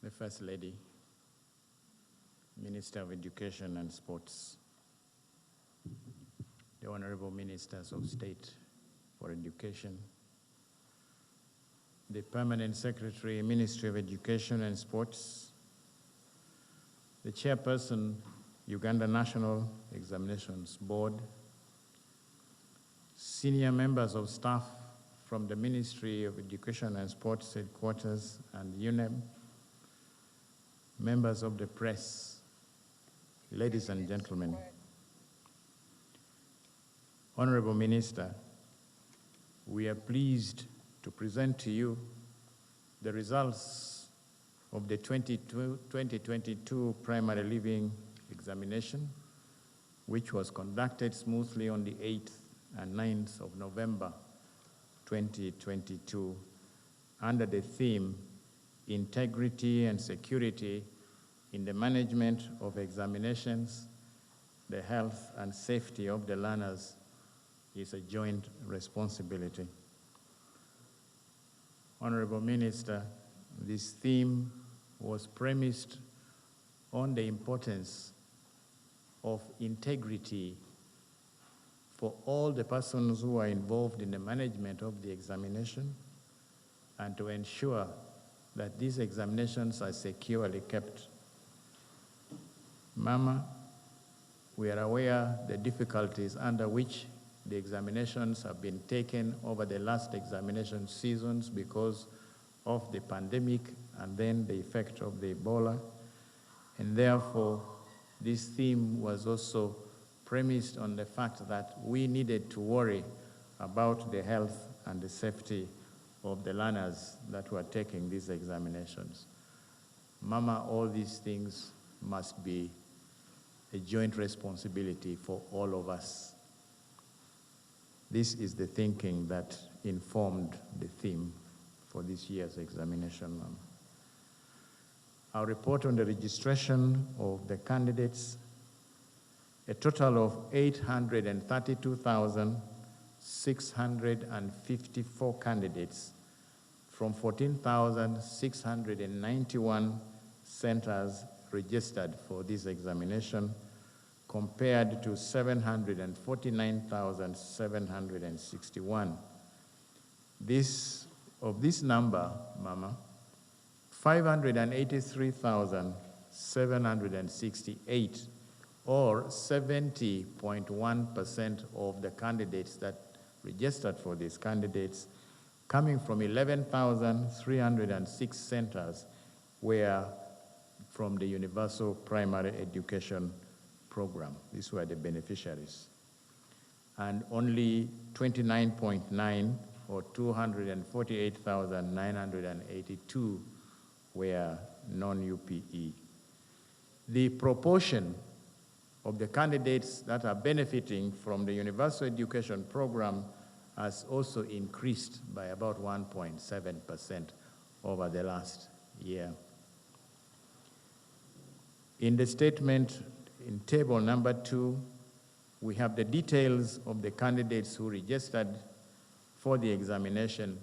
the First Lady, Minister of Education and Sports, the Honorable Ministers of State for Education, the Permanent Secretary, Ministry of Education and Sports, the Chairperson, Uganda National Examinations Board, senior members of staff from the Ministry of Education and Sports Headquarters and Uneb, members of the press, ladies and gentlemen. Honorable Minister, we are pleased to present to you the results of the 2022 Primary Leaving Examination, which was conducted smoothly on the 8th and 9th of November 2022 under the theme Integrity and Security in the Management of Examinations. The health and safety of the learners is a joint responsibility. Honorable Minister, this theme was premised on the importance of integrity for all the persons who are involved in the management of the examination and to ensure that these examinations are securely kept. Mama, we are aware the difficulties under which the examinations have been taken over the last examination seasons because of the pandemic and then the effect of the Ebola. And therefore, this theme was also premised on the fact that we needed to worry about the health and the safety of the learners that were taking these examinations. Mama, all these things must be a joint responsibility for all of us. This is the thinking that informed the theme for this year's examination, Mama. I'll report on the registration of the candidates. A total of 832,654 candidates from 14,691 centers registered for this examination, compared to 749,761. Of this number, Mama, 583,768, or 70.1% of the candidates that registered for these candidates, coming from 11,306 centers, were from the Universal Primary Education Program. These were the beneficiaries. And only 29.9, or 248,982, were non-UPE. The proportion of the candidates that are benefiting from the Universal Education Program has also increased by about 1.7% over the last year. In the statement in table number 2, we have the details of the candidates who registered for the examination,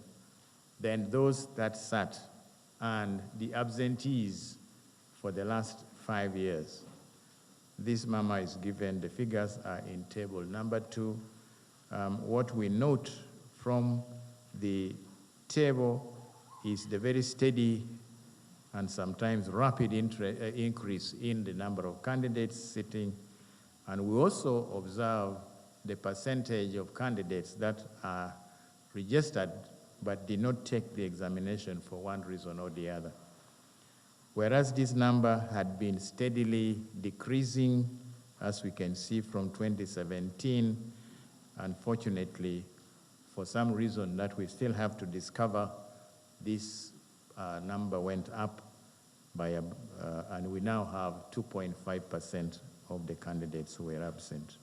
then those that sat, and the absentees for the last 5 years. This, Mama, is given. The figures are in table number 2. What we note from the table is the very steady and sometimes rapid increase in the number of candidates sitting. And we also observe the percentage of candidates that are registered but did not take the examination for one reason or the other. Whereas this number had been steadily decreasing, as we can see from 2017, unfortunately, for some reason that we still have to discover, this number went up by, and we now have 2.5% of the candidates who were absent.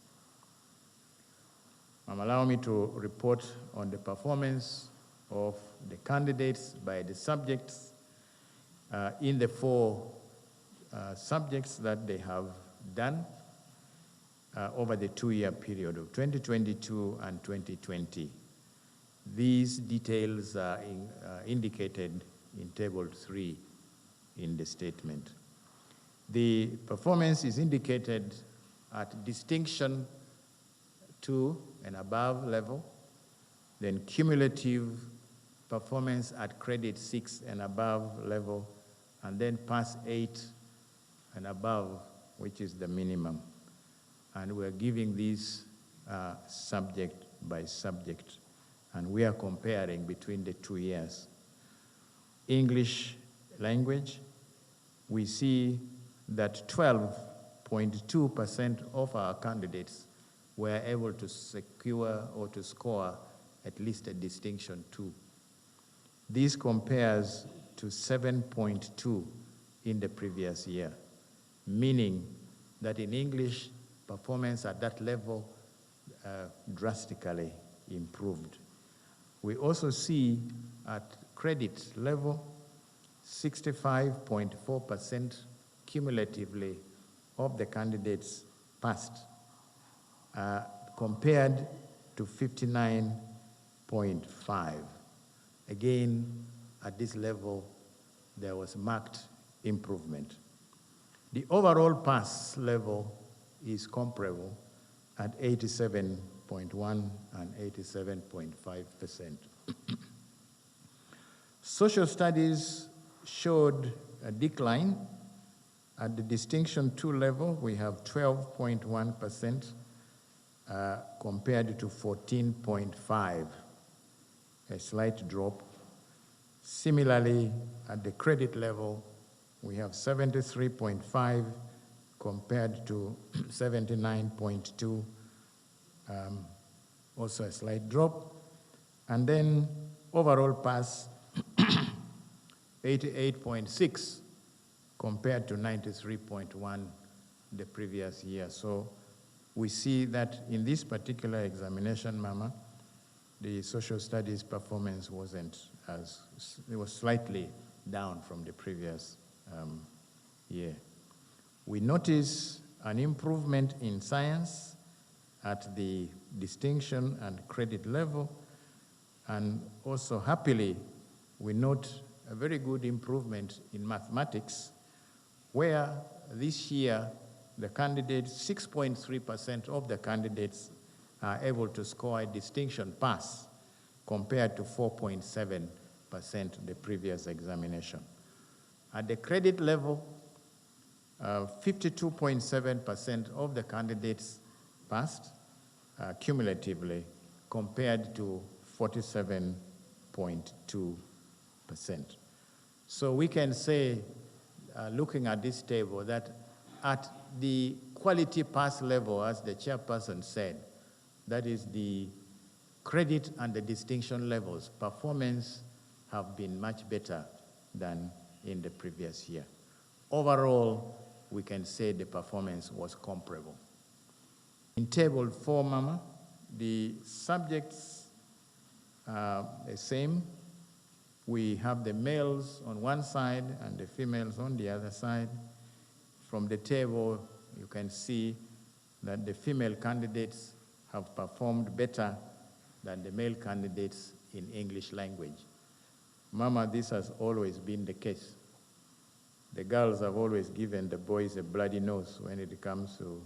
Allow me to report on the performance of the candidates by the subjects in the 4 subjects that they have done over the 2-year period of 2022 and 2020. These details are indicated in Table 3 in the statement. The performance is indicated at distinction 2 and above level, then cumulative performance at credit 6 and above level, and then pass 8 and above, which is the minimum. And we're giving these subject by subject, and we are comparing between the 2 years. English language, we see that 12.2% of our candidates were able to secure or to score at least a distinction 2. This compares to 7.2 in the previous year, meaning that in English, performance at that level drastically improved. We also see at credit level, 65.4% cumulatively of the candidates passed, compared to 59.5. Again, at this level, there was marked improvement. The overall pass level is comparable at 87.1 and 87.5%. Social studies showed a decline. At the distinction 2 level, we have 12.1% compared to 14.5, a slight drop. Similarly, at the credit level, we have 73.5 compared to 79.2, also a slight drop. And then overall pass, 88.6 compared to 93.1 the previous year. So we see that in this particular examination, Mama, the social studies performance wasn't as, it was slightly down from the previous year. We notice an improvement in science at the distinction and credit level, and also happily, we note a very good improvement in mathematics, where this year the candidates, 6.3% of the candidates are able to score a distinction pass compared to 4.7% the previous examination. At the credit level, 52.7% of the candidates passed cumulatively compared to 47.2%. So we can say, looking at this table, that at the quality pass level, as the chairperson said, that is the credit and the distinction levels, performance have been much better than in the previous year. Overall, we can say the performance was comparable. In table 4, Mama, the subjects are the same. We have the males on one side and the females on the other side. From the table, you can see that the female candidates have performed better than the male candidates in English language. Mama, this has always been the case. The girls have always given the boys a bloody nose when it comes to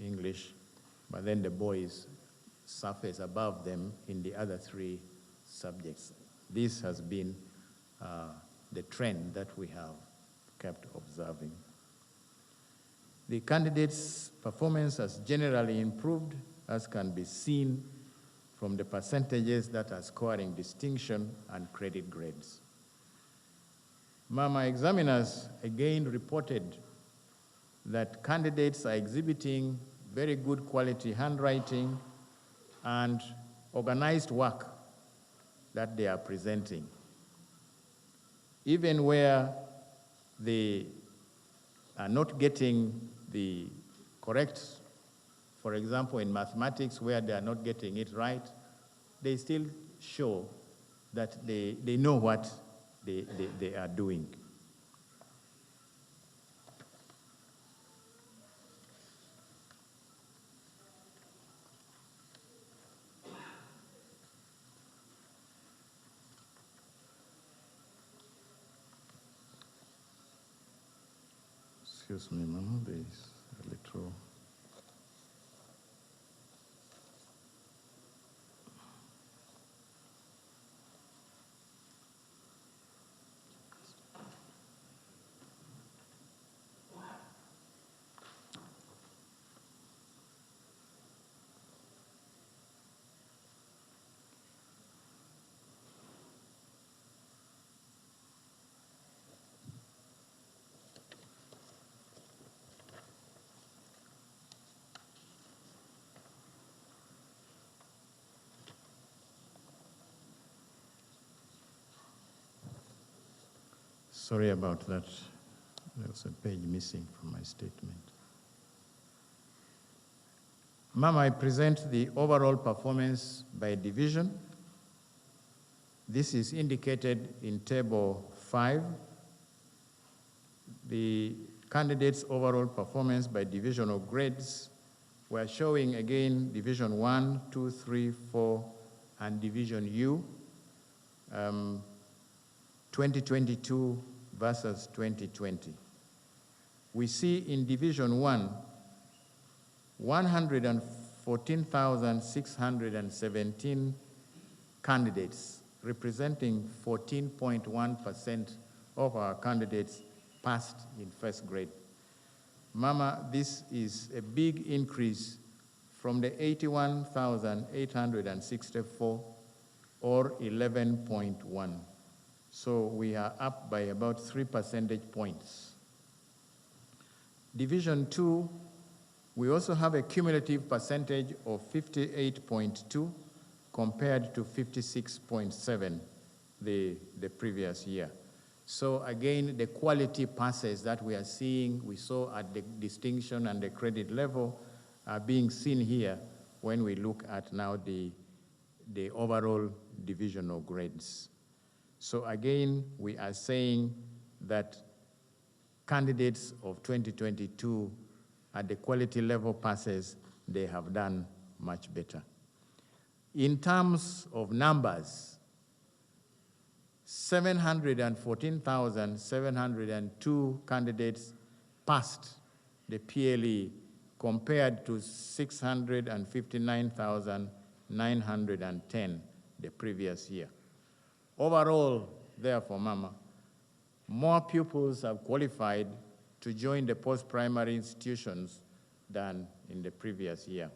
English, but then the boys surface above them in the other 3 subjects. This has been the trend that we have kept observing. The candidates' performance has generally improved, as can be seen from the percentages that are scoring distinction and credit grades. Mama, examiners again reported that candidates are exhibiting very good quality handwriting and organized work that they are presenting. Even where they are not getting the correct, for example, in mathematics, where they are not getting it right, they still show that they know what they are doing. Excuse me, Mama, there is a little... Sorry about that. There was a page missing from my statement. Ma'am, I present the overall performance by division. This is indicated in Table 5. The candidates' overall performance by divisional grades. We're showing again Division 1, 2, 3, 4, and Division U. 2022 versus 2020. We see in Division 1, 114,617 candidates, representing 14.1% of our candidates passed in first grade. Mama, this is a big increase from the 81,864 or 11.1. So we are up by about 3 percentage points. Division 2, we also have a cumulative percentage of 58.2 compared to 56.7 the previous year. So again, the quality passes that we are seeing, we saw at the distinction and the credit level are being seen here when we look at now the overall divisional grades. So again, we are saying that candidates of 2022 at the quality level passes, they have done much better. In terms of numbers, 714,702 candidates passed the PLE compared to 659,910 the previous year. Overall, therefore, Mama, more pupils have qualified to join the post-primary institutions than in the previous year.